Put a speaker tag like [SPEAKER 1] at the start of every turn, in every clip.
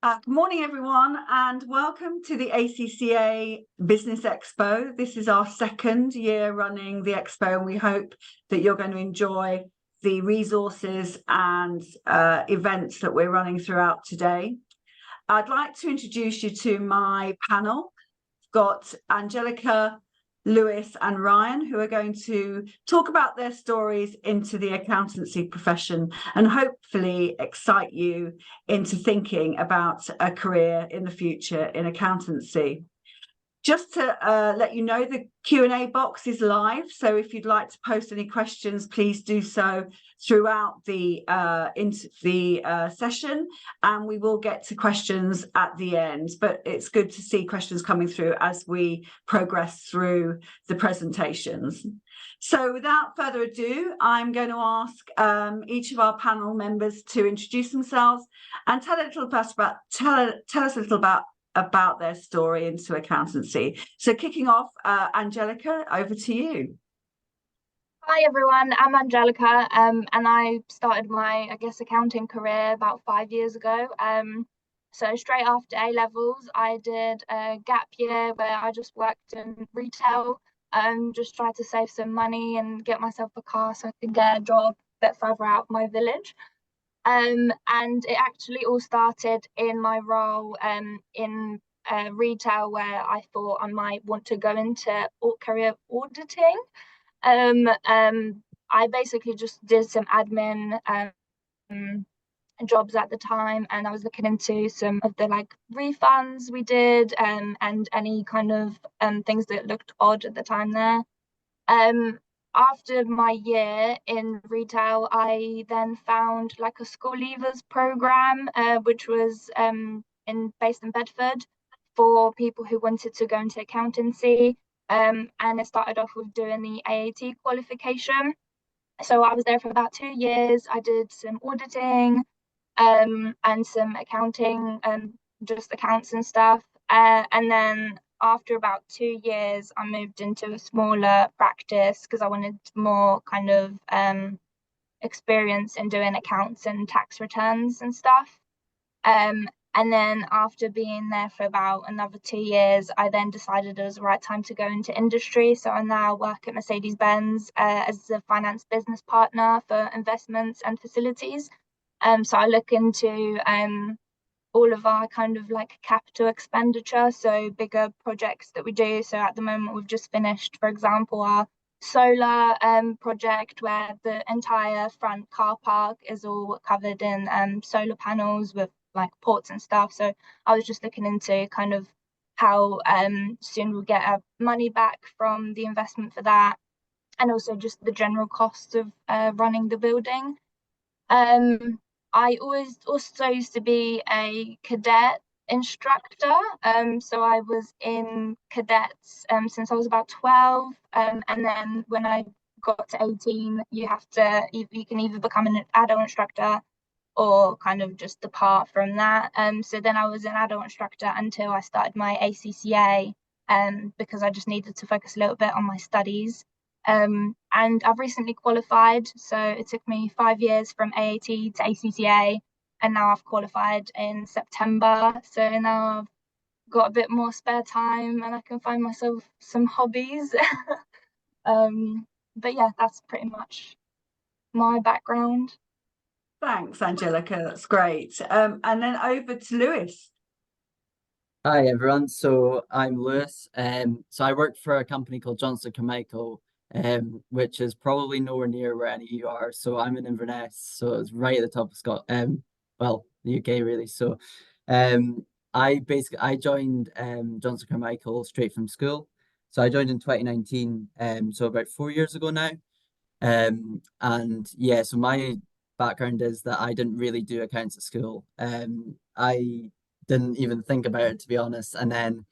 [SPEAKER 1] Good morning, everyone, and welcome to the ACCA Business Expo. This is our second year running the Expo, and we hope that you're going to enjoy the resources and events that we're running throughout today. I'd like to introduce you to my panel. I've got Angelica, Lewis and Ryan, who are going to talk about their stories into the accountancy profession and hopefully excite you into thinking about a career in the future in accountancy. Just to let you know, the Q&A box is live, so if you'd like to post any questions, please do so throughout the session, and we will get to questions at the end. But it's good to see questions coming through as we progress through the presentations. So without further ado, I'm going to ask each of our panel members to introduce themselves and tell us a little about their story into accountancy. So kicking off, Angelica, over to you.
[SPEAKER 2] Hi everyone, I'm Angelica, and I started my, accounting career about 5 years ago. So straight after A levels, I did a gap year where I just worked in retail, just tried to save some money and get myself a car so I could get a job a bit further out of my village. And it actually all started in my role in retail, where I thought I might want to go into career auditing. I basically just did some admin jobs at the time, and I was looking into some of the refunds we did and any kind of things that looked odd at the time there. After my year in retail, I then found a school leavers program, which was based in Bedford for people who wanted to go into accountancy. And it started off with doing the AAT qualification. So I was there for about 2 years. I did some auditing and some accounting, just accounts and stuff. And then after about 2 years, I moved into a smaller practice because I wanted more kind of experience in doing accounts and tax returns and stuff. And then after being there for about another 2 years, I then decided it was the right time to go into industry. So I now work at Mercedes-Benz as a finance business partner for investments and facilities. So I look into all of our kind of capital expenditure, so bigger projects that we do. So at the moment, we've just finished, for example, our solar project where the entire front car park is all covered in solar panels with ports and stuff. So I was just looking into kind of how soon we'll get our money back from the investment for that, and also just the general cost of running the building. I always also used to be a cadet instructor. So I was in cadets since I was about 12. And then when I got to 18, you can either become an adult instructor or kind of just depart from that. So then I was an adult instructor until I started my ACCA, because I just needed to focus a little bit on my studies. And I've recently qualified, so it took me 5 years from AAT to ACCA, and now I've qualified in September. So now I've got a bit more spare time and I can find myself some hobbies. But yeah, that's pretty much my background.
[SPEAKER 1] Thanks, Angelica. That's great. And then over to Lewis.
[SPEAKER 3] Hi everyone. So I'm Lewis. So I work for a company called Johnstone Carmichael, which is probably nowhere near where any of you are. So I'm in Inverness, so it's right at the top of Scotland. Well, the UK really. So I joined Johnstone Carmichael straight from school. So I joined in 2019, so about 4 years ago now. And yeah, so my background is that I didn't really do accounts at school. I didn't even think about it, to be honest. And then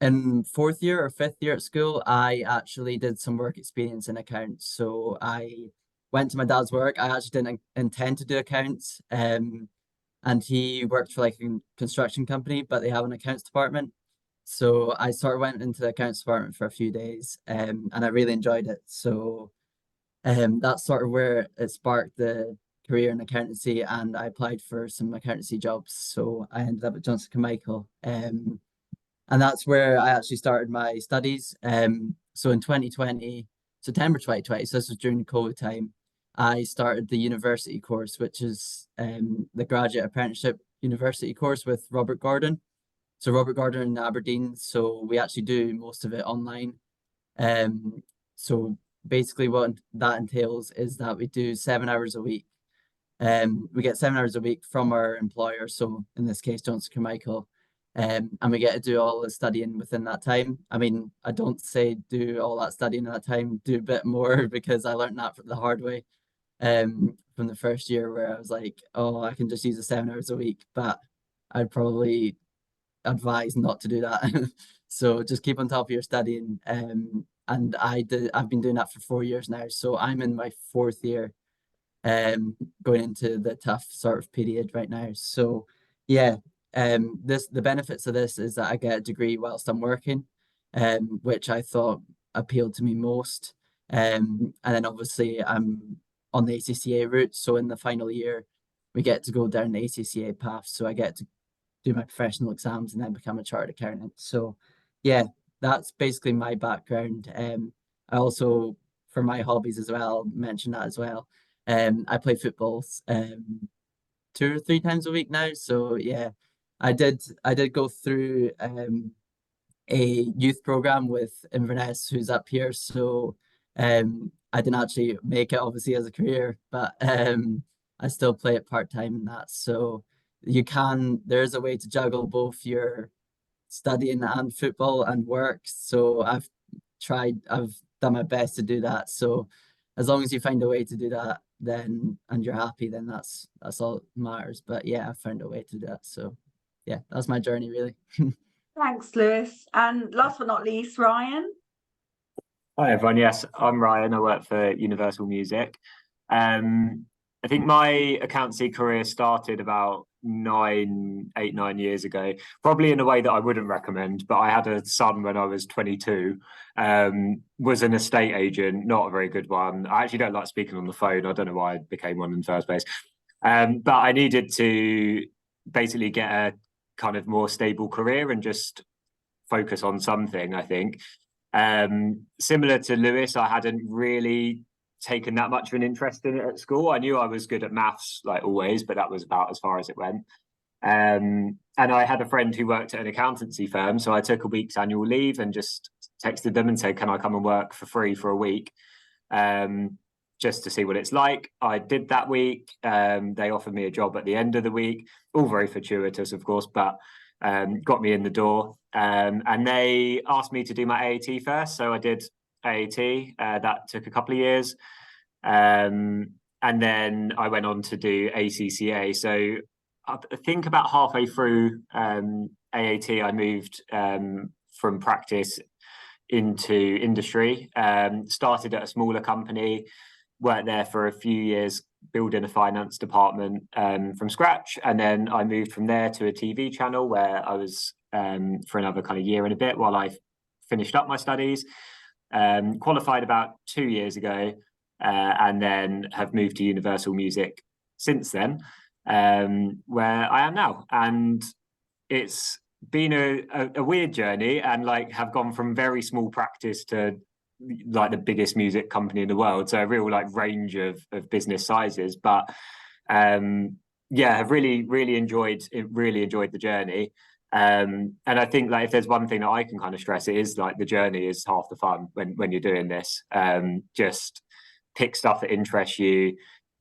[SPEAKER 3] in 4th year or 5th year at school, I actually did some work experience in accounts. So I went to my dad's work. I actually didn't intend to do accounts. And he worked for a construction company, but they have an accounts department. So I sort of went into the accounts department for a few days, and I really enjoyed it. So that's sort of where it sparked the career in accountancy, and I applied for some accountancy jobs. So I ended up at Johnstone Carmichael. And that's where I actually started my studies. So in 2020, September 2020, so this was during the COVID time, I started the university course, which is the graduate apprenticeship university course with Robert Gordon. So Robert Gordon in Aberdeen. So we actually do most of it online. So basically what that entails is that we do 7 hours a week. We get 7 hours a week from our employer. So in this case, Johnstone Carmichael. And we get to do all the studying within that time. I mean, I don't say do all that studying in that time, do a bit more because I learned that the hard way from the first year where I was like, oh, I can just use the 7 hours a week, but I'd probably advise not to do that. So just keep on top of your studying. And I've been doing that for 4 years now. So I'm in my 4th year, going into the tough sort of period right now. So yeah. The benefits of this is that I get a degree whilst I'm working, which I thought appealed to me most. And then obviously I'm on the ACCA route. So in the final year, we get to go down the ACCA path. So I get to do my professional exams and then become a chartered accountant. So yeah, that's basically my background. I also, for my hobbies as well, mention that as well. I play football 2 or 3 times a week now. So yeah. I did go through a youth program with Inverness, who's up here. So I didn't actually make it obviously as a career, but I still play it part-time in that. So there's a way to juggle both your studying and football and work. So I've done my best to do that. So as long as you find a way to do that, then and you're happy, then that's all that matters. But yeah, I found a way to do that. So yeah, that's my journey really.
[SPEAKER 1] Thanks, Lewis. And last but not least, Ryan.
[SPEAKER 4] Hi everyone. Yes, I'm Ryan. I work for Universal Music. I think my accountancy career started about 9 years ago, probably in a way that I wouldn't recommend, but I had a son when I was 22, was an estate agent, not a very good one. I actually don't like speaking on the phone. I don't know why I became one in the first place. But I needed to basically get a kind of more stable career and just focus on something, I think. Similar to Lewis, I hadn't really taken that much of an interest in it at school. I knew I was good at maths, like always, but that was about as far as it went. And I had a friend who worked at an accountancy firm, so I took a week's annual leave and just texted them and said, can I come and work for free for a week, just to see what it's like. I did that week. They offered me a job at the end of the week, all very fortuitous, of course, but got me in the door. And they asked me to do my AAT first, so I did AAT. That took a couple of years. And then I went on to do ACCA. So I think about halfway through AAT, I moved from practice into industry. Started at a smaller company, worked there for a few years, building a finance department from scratch. And then I moved from there to a TV channel where I was for another kind of year and a bit while I finished up my studies. Qualified about 2 years ago, and then have moved to Universal Music since then, where I am now. And it's been a weird journey, and like have gone from very small practice to like the biggest music company in the world. So a real like range of business sizes. But yeah, have really enjoyed the journey. And I think like if there's one thing that I can kind of stress, it is like the journey is half the fun when you're doing this. Just pick stuff that interests you,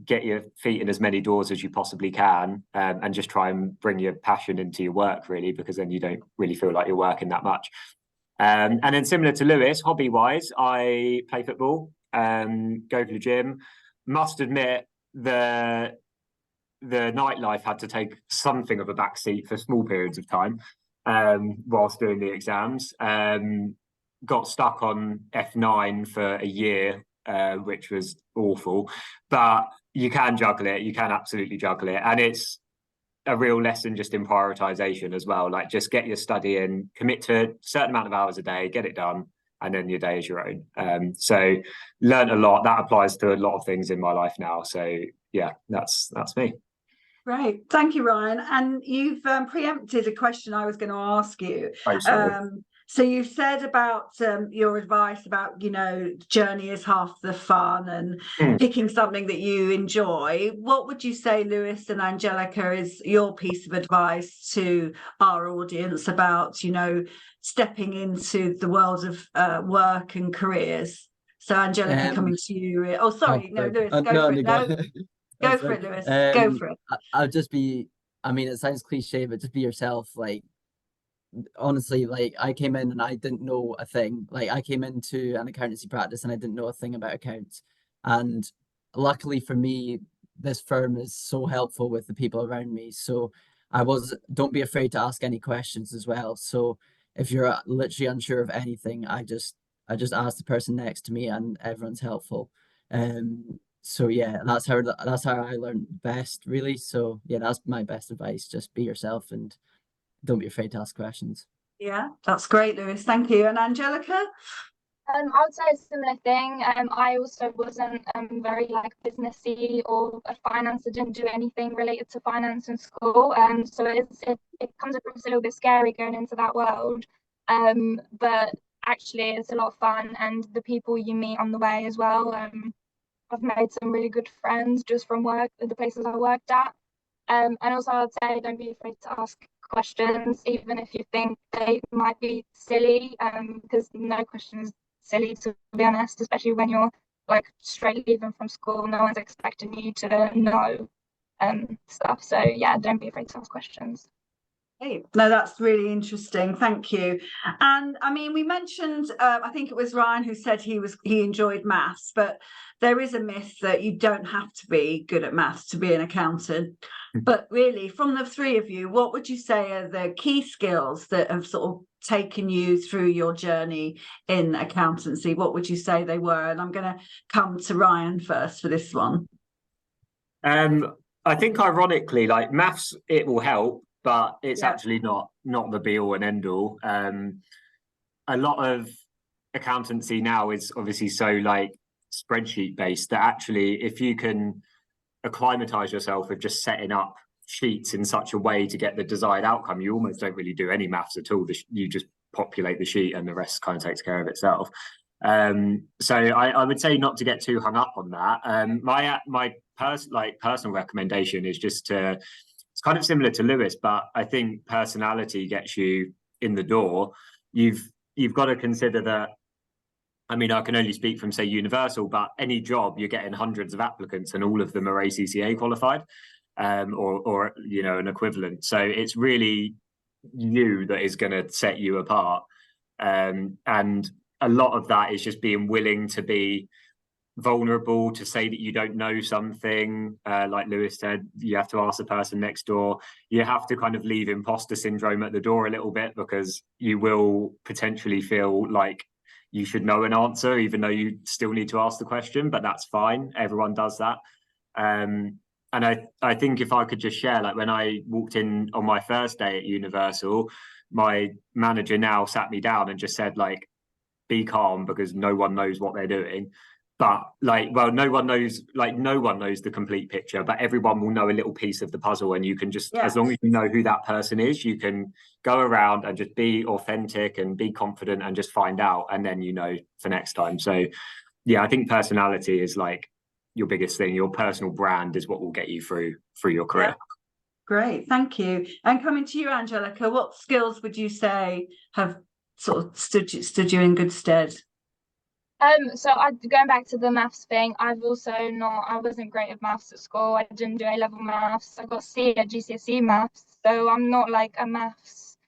[SPEAKER 4] get your feet in as many doors as you possibly can, and just try and bring your passion into your work really, because then you don't really feel like you're working that much. And then similar to Lewis, hobby wise, I play football, go to the gym. Must admit the nightlife had to take something of a backseat for small periods of time whilst doing the exams. Got stuck on F9 for a year, which was awful, but you can juggle it. You can absolutely juggle it. And it's a real lesson just in prioritization as well. Like just get your study in, commit to a certain amount of hours a day, get it done, and then your day is your own. So learned a lot. That applies to a lot of things in my life now. So yeah, that's me.
[SPEAKER 1] Great, thank you, Ryan. And you've preempted a question I was going to ask you.
[SPEAKER 4] Oh, sorry.
[SPEAKER 1] So you've said about your advice about, you know, journey is half the fun and picking something that you enjoy. What would you say, Lewis and Angelica, is your piece of advice to our audience about, you know, stepping into the world of work and careers? So Angelica, coming to you. Oh, sorry, no, Lewis, go for it. No, go for it, Lewis. Go for it.
[SPEAKER 3] I'll just be, I mean, it sounds cliche, but just be yourself. Like, honestly, like I came in and I didn't know a thing. Like I came into an accountancy practice and I didn't know a thing about accounts. And luckily for me, this firm is so helpful with the people around me. So don't be afraid to ask any questions as well. So if you're literally unsure of anything, I just ask the person next to me and everyone's helpful. So yeah, that's how I learned best, really. So yeah, that's my best advice. Just be yourself and don't be afraid to ask questions.
[SPEAKER 1] Yeah, that's great, Lewis. Thank you. And Angelica?
[SPEAKER 2] I would say a similar thing. I also wasn't very like businessy or finance. I didn't do anything related to finance in school. So it comes across a little bit scary going into that world. But actually it's a lot of fun, and the people you meet on the way as well. I've made some really good friends just from work, the places I worked at. And also I'd say don't be afraid to ask questions, even if you think they might be silly, because no question is silly, to be honest, especially when you're like straight leaving from school. No one's expecting you to know stuff. So yeah, don't be afraid to ask questions.
[SPEAKER 1] Hey, no, that's really interesting. Thank you. And I mean, we mentioned, I think it was Ryan who said he enjoyed maths, but there is a myth that you don't have to be good at maths to be an accountant. But really, from the three of you, what would you say are the key skills that have sort of taken you through your journey in accountancy? What would you say they were? And I'm going to come to Ryan first for this one.
[SPEAKER 4] I think ironically, like maths, it will help, but it's actually not the be all and end all. A lot of accountancy now is obviously so like spreadsheet based that actually if you can acclimatize yourself with just setting up sheets in such a way to get the desired outcome, you almost don't really do any maths at all. You just populate the sheet and the rest kind of takes care of itself. So I would say not to get too hung up on that. My personal recommendation is just to, it's kind of similar to Lewis, but I think personality gets you in the door. You've got to consider that. I mean, I can only speak from, say, Universal, but any job, you're getting hundreds of applicants and all of them are ACCA qualified, or you know, an equivalent. So it's really you that is going to set you apart. And a lot of that is just being willing to be vulnerable, to say that you don't know something. Like Lewis said, you have to ask the person next door. You have to kind of leave imposter syndrome at the door a little bit, because you will potentially feel like you should know an answer, even though you still need to ask the question, but that's fine. Everyone does that. And I think if I could just share, like when I walked in on my first day at Universal, my manager now sat me down and just said, like, be calm, because no one knows what they're doing. But like, well, no one knows the complete picture, but everyone will know a little piece of the puzzle. And you can just, as long as you know who that person is, you can go around and just be authentic and be confident and just find out. And then, you know, for next time. So yeah, I think personality is like your biggest thing. Your personal brand is what will get you through your career.
[SPEAKER 1] Yeah. Great, thank you. And coming to you, Angelica, what skills would you say have sort of stood you in good stead?
[SPEAKER 2] So going back to the maths thing, I wasn't great at maths at school. I didn't do A-level maths. I got C at GCSE maths, so I'm not like a maths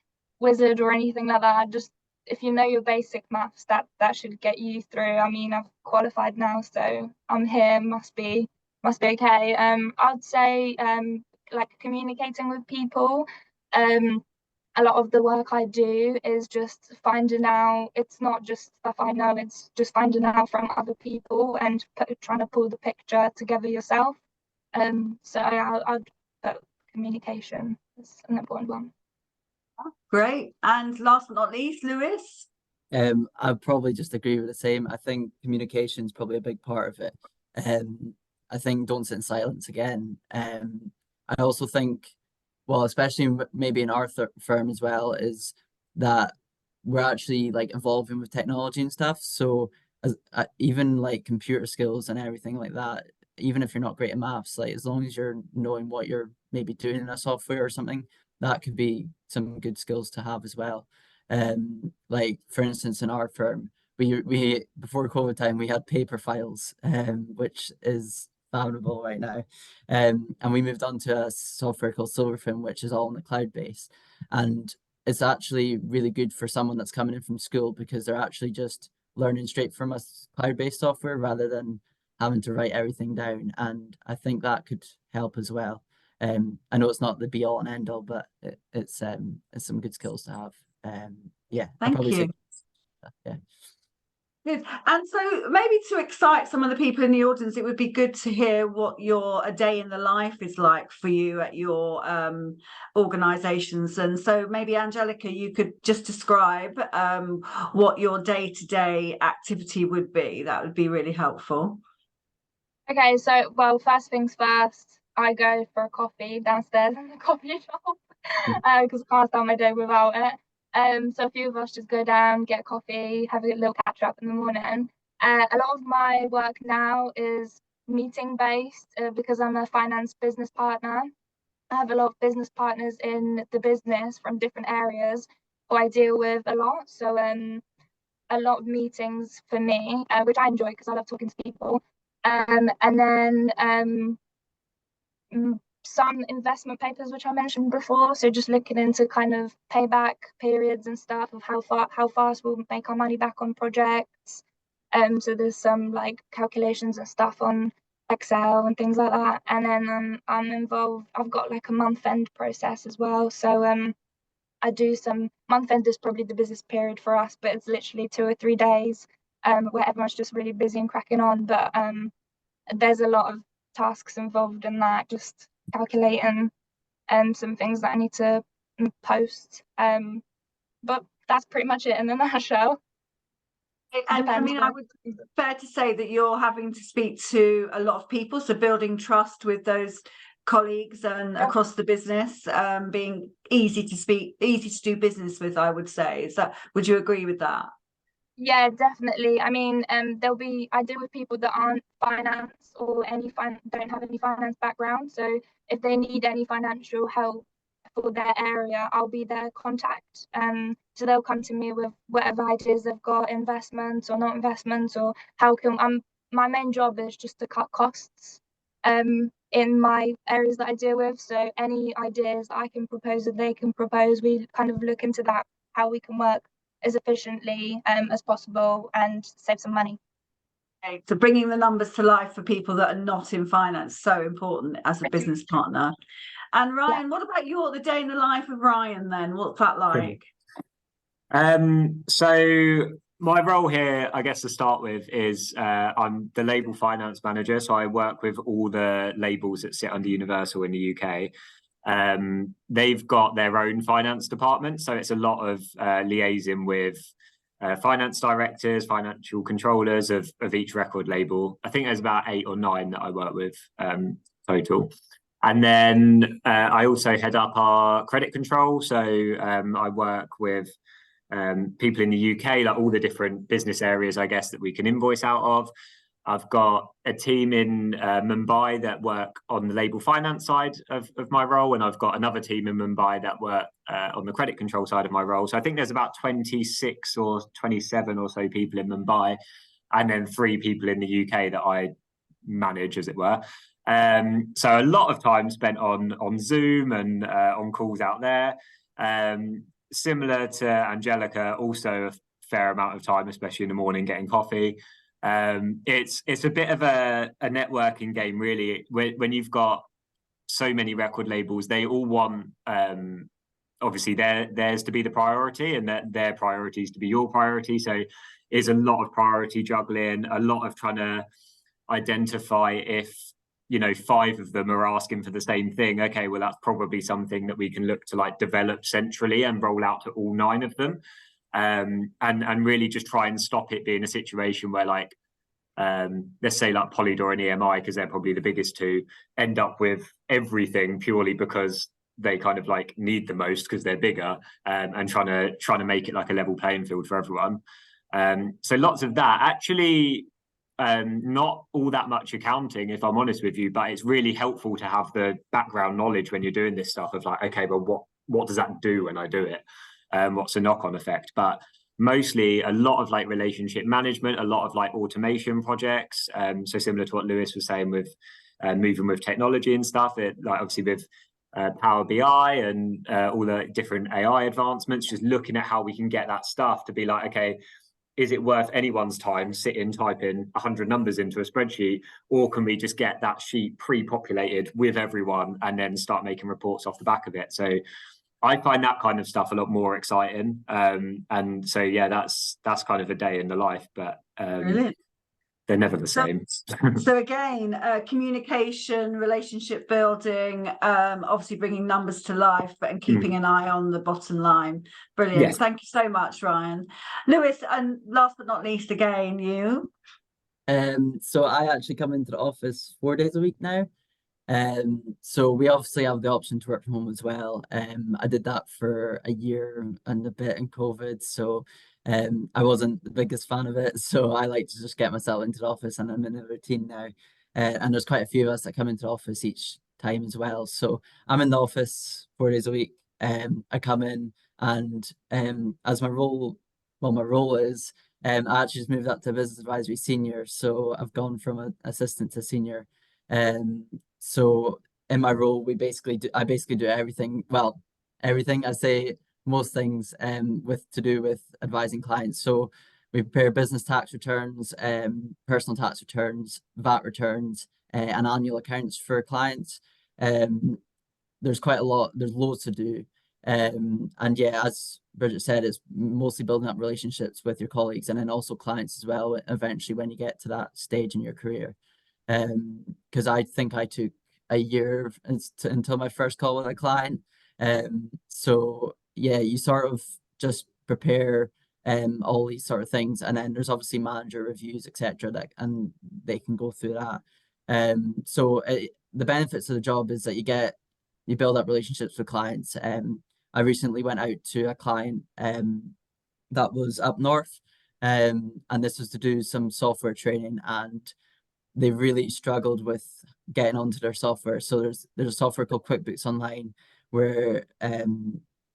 [SPEAKER 2] wizard or anything like that. If you know your basic maths, that should get you through. I mean, I've qualified now, so I'm here. Must be okay. I'd say like communicating with people. A lot of the work I do is just finding out. It's not just stuff I know, it's just finding out from other people and trying to pull the picture together yourself. So I'd put communication is an important one.
[SPEAKER 1] Great. And last but not least, Lewis?
[SPEAKER 3] I'd probably just agree with the same. I think communication is probably a big part of it. I think don't sit in silence again. I also think, well, especially maybe in our firm as well, is that we're actually like evolving with technology and stuff. So even like computer skills and everything like that, even if you're not great at maths, like as long as you're knowing what you're maybe doing in a software or something, that could be some good skills to have as well. Like for instance, in our firm, we before COVID time we had paper files, which is fathomable right now. And we moved on to a software called Silverfin, which is all on the cloud base. And it's actually really good for someone that's coming in from school because they're actually just learning straight from a cloud-based software rather than having to write everything down. And I think that could help as well. I know it's not the be all and end all, but it's some good skills to have. Yeah, I'd
[SPEAKER 1] Thank
[SPEAKER 3] probably say
[SPEAKER 1] you.
[SPEAKER 3] yeah.
[SPEAKER 1] Good. And so maybe to excite some of the people in the audience, it would be good to hear what a day in the life is like for you at your organisations. And so maybe Angelica, you could just describe what your day-to-day activity would be. That would be really helpful.
[SPEAKER 2] Okay, so well, first things first, I go for a coffee downstairs in the coffee shop because I can't start my day without it. So a few of us just go down, get coffee, have a little catch up in the morning. A lot of my work now is meeting based because I'm a finance business partner. I have a lot of business partners in the business from different areas who I deal with a lot. So a lot of meetings for me, which I enjoy because I love talking to people. And then some investment papers which I mentioned before, so just looking into kind of payback periods and stuff of how fast we'll make our money back on projects. So there's some like calculations and stuff on Excel and things like that. And then I'm involved, I've got like a month-end process as well. So I do some month-end is probably the busiest period for us, but it's literally 2 or 3 days where everyone's just really busy and cracking on. But there's a lot of tasks involved in that, just calculating some things that I need to post. But that's pretty much it in a nutshell.
[SPEAKER 1] And I mean, I would fair to say that you're having to speak to a lot of people, so building trust with those colleagues and across the business, being easy to do business with, I would say. Would you agree with that?
[SPEAKER 2] Yeah, definitely. I mean, I deal with people that aren't finance or don't have any finance background. So if they need any financial help for their area, I'll be their contact. So they'll come to me with whatever ideas they've got, investments or not investments, or my main job is just to cut costs in my areas that I deal with. So any ideas I can propose that they can propose, we kind of look into that, how we can work as efficiently as possible and save some money.
[SPEAKER 1] Okay, so bringing the numbers to life for people that are not in finance, so important as a business partner. And Ryan, what about the day in the life of Ryan then? What's that like?
[SPEAKER 4] So my role here, I guess to start with, is I'm the label finance manager. So I work with all the labels that sit under Universal in the UK. They've got their own finance department, so it's a lot of liaising with finance directors, financial controllers of each record label. I think there's about 8 or 9 that I work with total. And then I also head up our credit control. So I work with people in the UK, like all the different business areas, I guess, that we can invoice out of. I've got a team in Mumbai that work on the label finance side of my role, and I've got another team in Mumbai that work on the credit control side of my role. So I think there's about 26 or 27 or so people in Mumbai, and then 3 people in the UK that I manage, as it were. So a lot of time spent on Zoom and on calls out there. Similar to Angelica, also a fair amount of time, especially in the morning, getting coffee. It's a bit of a networking game, really. When you've got so many record labels, they all want obviously theirs to be the priority, and their priorities to be your priority. So it's a lot of priority juggling, a lot of trying to identify if 5 of them are asking for the same thing. Okay, well, that's probably something that we can look to like develop centrally and roll out to all 9 of them. and really just try and stop it being a situation where like let's say like Polydor and EMI, because they're probably the biggest two, end up with everything purely because they kind of like need the most because they're bigger, and trying to make it like a level playing field for everyone. So lots of that. Actually, not all that much accounting, if I'm honest with you, but it's really helpful to have the background knowledge when you're doing this stuff of like, okay, well, what does that do when I do it? What's the knock-on effect? But mostly a lot of like relationship management, a lot of like automation projects. So similar to what Lewis was saying with moving with technology and stuff, like obviously with Power BI and all the different AI advancements, just looking at how we can get that stuff to be like, okay, is it worth anyone's time sitting typing 100 numbers into a spreadsheet, or can we just get that sheet pre-populated with everyone and then start making reports off the back of it? So I find that kind of stuff a lot more exciting. And so yeah, that's kind of a day in the life, but
[SPEAKER 1] Brilliant.
[SPEAKER 4] they're never the same.
[SPEAKER 1] So again, communication, relationship building, obviously bringing numbers to life, and keeping an eye on the bottom line. Brilliant.
[SPEAKER 4] Yes.
[SPEAKER 1] Thank you so much, Ryan. Lewis, and last but not least, again, you.
[SPEAKER 3] So I actually come into the office 4 days a week now. So we obviously have the option to work from home as well. I did that for a year and a bit in COVID, so I wasn't the biggest fan of it. So I like to just get myself into the office, and I'm in a routine now. And there's quite a few of us that come into the office each time as well. So I'm in the office 4 days a week. I come in, and as my role is, I actually just moved up to business advisory senior. So I've gone from an assistant to senior. So in my role, I basically do everything. Well, everything I say, most things with to do with advising clients. So we prepare business tax returns, personal tax returns, VAT returns, and annual accounts for clients. There's quite a lot. There's loads to do. And yeah, as Bridget said, it's mostly building up relationships with your colleagues and then also clients as well, eventually when you get to that stage in your career. Because I think I took a year until my first call with a client. So yeah, you sort of just prepare all these sort of things, and then there's obviously manager reviews, etc. That and they can go through that. So the benefits of the job is that you build up relationships with clients. I recently went out to a client that was up north, and this was to do some software training, and they really struggled with getting onto their software. So there's a software called QuickBooks Online where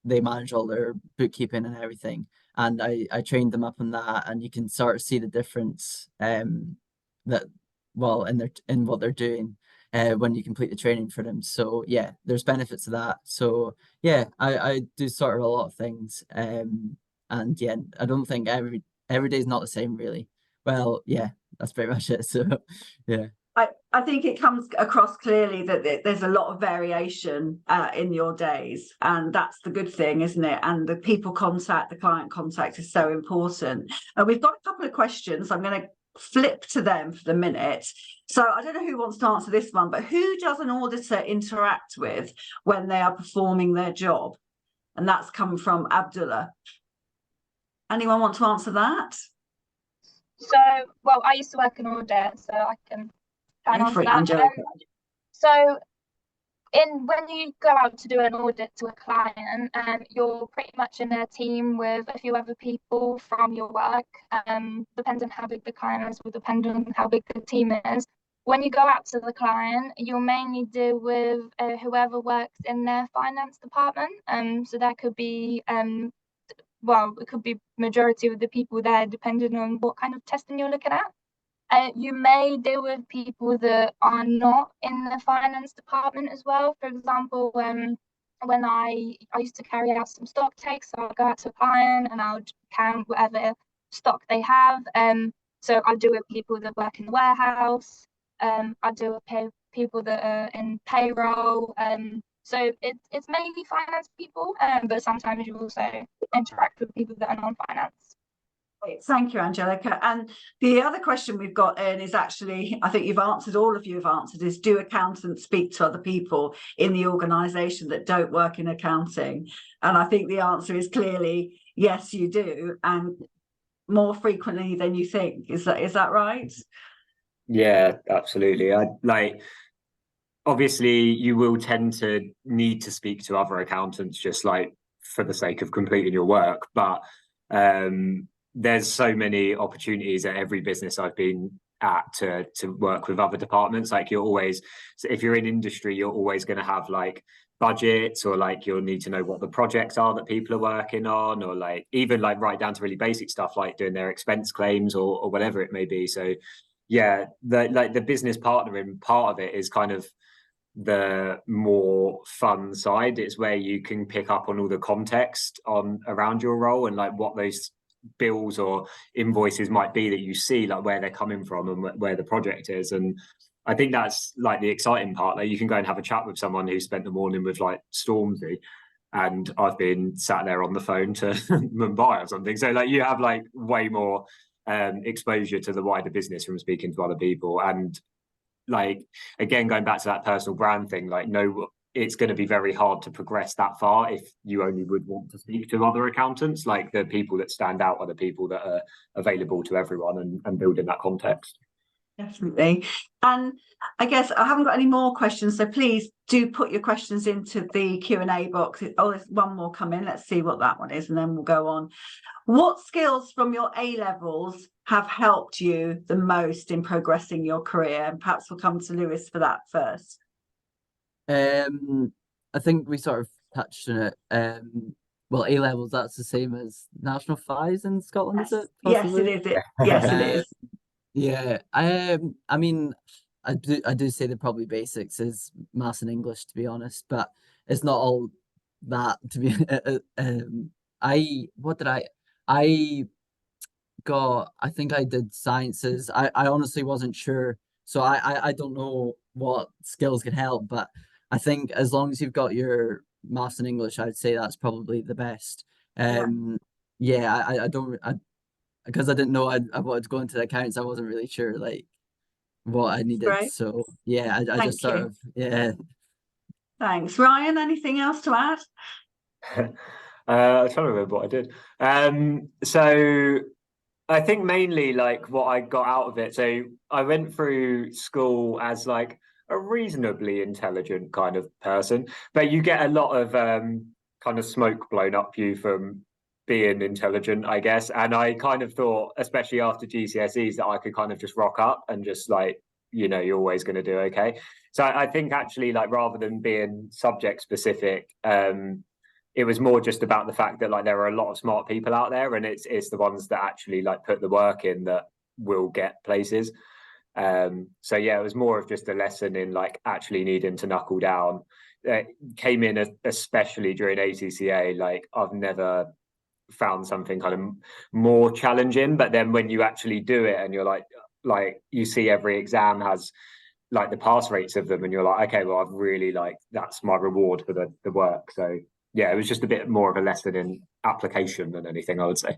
[SPEAKER 3] they manage all their bookkeeping and everything. And I trained them up on that, and you can sort of see the difference in what they're doing when you complete the training for them. So yeah, there's benefits to that. So yeah, I do sort of a lot of things. And yeah, I don't think every day is not the same really. Well, yeah, that's pretty much it. So yeah.
[SPEAKER 1] I think it comes across clearly that there's a lot of variation in your days, and that's the good thing, isn't it? And the people contact, the client contact is so important. We've got a couple of questions. I'm going to flip to them for the minute. So I don't know who wants to answer this one, but who does an auditor interact with when they are performing their job? And that's come from Abdullah. Anyone want to answer that?
[SPEAKER 2] So, well, I used to work in audit, so I can try and answer that. So when you go out to do an audit to a client, you're pretty much in a team with a few other people from your work. Depends on how big the client is, will depend on how big the team is. When you go out to the client, you'll mainly deal with whoever works in their finance department. So that could be it could be majority of the people there, depending on what kind of testing you're looking at. You may deal with people that are not in the finance department as well. For example, when I used to carry out some stock takes, so I'd go out to a client and I would count whatever stock they have. So I deal with people that work in the warehouse. I deal with people that are in payroll. So it's mainly finance people, but sometimes you also interact with people that are non-finance.
[SPEAKER 1] Thank you, Angelica. And the other question we've got in is actually, I think all of you have answered, is do accountants speak to other people in the organisation that don't work in accounting? And I think the answer is clearly yes, you do, and more frequently than you think. Is that right?
[SPEAKER 4] Yeah, absolutely. Obviously you will tend to need to speak to other accountants just like for the sake of completing your work, but there's so many opportunities at every business I've been at to work with other departments. Like if you're in industry, you're always going to have like budgets, or like you'll need to know what the projects are that people are working on, or like even like right down to really basic stuff like doing their expense claims or whatever it may be. So yeah, the business partnering part of it is kind of the more fun side. It's where you can pick up on all the context on around your role and like what those bills or invoices might be that you see, like where they're coming from and where the project is. And I think that's like the exciting part. Like you can go and have a chat with someone who spent the morning with like Stormzy, and I've been sat there on the phone to Mumbai or something. So like you have like way more exposure to the wider business from speaking to other people. And like again, going back to that personal brand thing, like no, it's going to be very hard to progress that far if you only would want to speak to other accountants. Like the people that stand out are the people that are available to everyone and building that context.
[SPEAKER 1] Definitely. And I guess I haven't got any more questions, so please do put your questions into the Q&A box. Oh, there's one more coming. Let's see what that one is, and then we'll go on. What skills from your A-levels have helped you the most in progressing your career? And perhaps we'll come to Lewis for that first.
[SPEAKER 3] I think we sort of touched on it. Well, A-levels, that's the same as National Fives in Scotland,
[SPEAKER 1] Yes.
[SPEAKER 3] is it?
[SPEAKER 1] Yes, it is. Yes, it is.
[SPEAKER 3] Yeah, I mean, I do say the probably basics is maths and English, to be honest, but it's not all that to be. I think I did sciences. I honestly wasn't sure, so I don't know what skills can help, but I think as long as you've got your maths and English, I'd say that's probably the best. Yeah, I don't because I didn't know I wanted to go into the accounts. I wasn't really sure like what I needed.
[SPEAKER 1] Great.
[SPEAKER 3] So yeah, I just
[SPEAKER 1] Thank
[SPEAKER 3] sort
[SPEAKER 1] you.
[SPEAKER 3] of yeah.
[SPEAKER 1] Thanks. Ryan, anything else to add?
[SPEAKER 4] I'm trying to remember what I did. So I think mainly like what I got out of it. So I went through school as like a reasonably intelligent kind of person, but you get a lot of kind of smoke blown up you from being intelligent, I guess. And I kind of thought, especially after GCSEs, that I could kind of just rock up and just like, you're always going to do okay. So I think actually like rather than being subject specific, it was more just about the fact that like there are a lot of smart people out there, and it's the ones that actually like put the work in that will get places. So yeah, it was more of just a lesson in like actually needing to knuckle down. Came in especially during ACCA, like I've never found something kind of more challenging. But then when you actually do it and you're like you see every exam has like the pass rates of them, and you're like, okay, well I've really like that's my reward for the work. So yeah, it was just a bit more of a lesson in application than anything, I would say.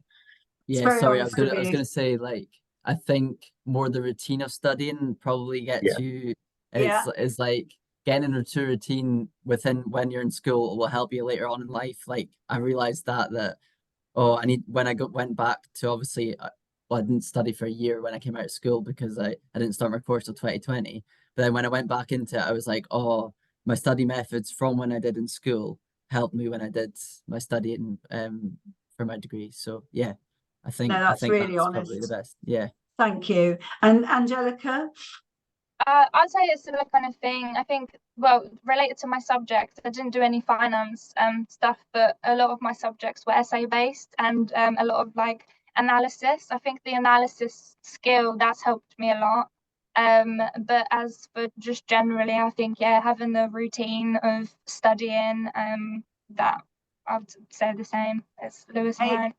[SPEAKER 3] Yeah, sorry, I was gonna say like I think more the routine of studying probably gets you. It's like getting into a routine within when you're in school will help you later on in life. Like I realized that oh, I need when I went back to obviously well, I didn't study for a year when I came out of school because I didn't start my course till 2020. But then when I went back into it, I was like, oh, my study methods from when I did in school helped me when I did my studying for my degree. So yeah, I think
[SPEAKER 1] that's really honest.
[SPEAKER 3] Probably the best. Yeah.
[SPEAKER 1] Thank you. And Angelica?
[SPEAKER 2] I'd say it's a similar kind of thing. I think, well, related to my subject, I didn't do any finance stuff, but a lot of my subjects were essay based and a lot of like analysis. I think the analysis skill that's helped me a lot. But as for just generally, I think having the routine of studying, that I would say the same as Lewis and Ryan.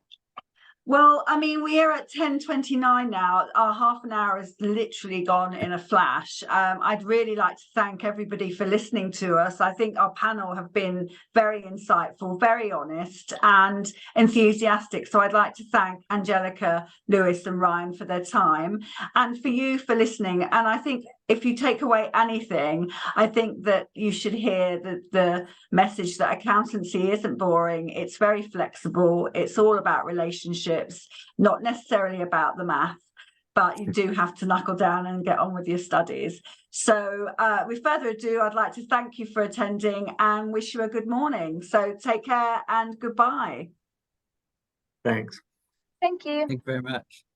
[SPEAKER 1] Well, I mean, we are at 10:29 now. Our half an hour has literally gone in a flash. I'd really like to thank everybody for listening to us. I think our panel have been very insightful, very honest and enthusiastic. So I'd like to thank Angelica, Lewis and Ryan for their time, and for you for listening. And I think if you take away anything, I think that you should hear the message that accountancy isn't boring. It's very flexible. It's all about relationships, not necessarily about the math, but you do have to knuckle down and get on with your studies. So with further ado, I'd like to thank you for attending and wish you a good morning. So take care and goodbye.
[SPEAKER 4] Thanks.
[SPEAKER 2] Thank you.
[SPEAKER 3] Thank you very much.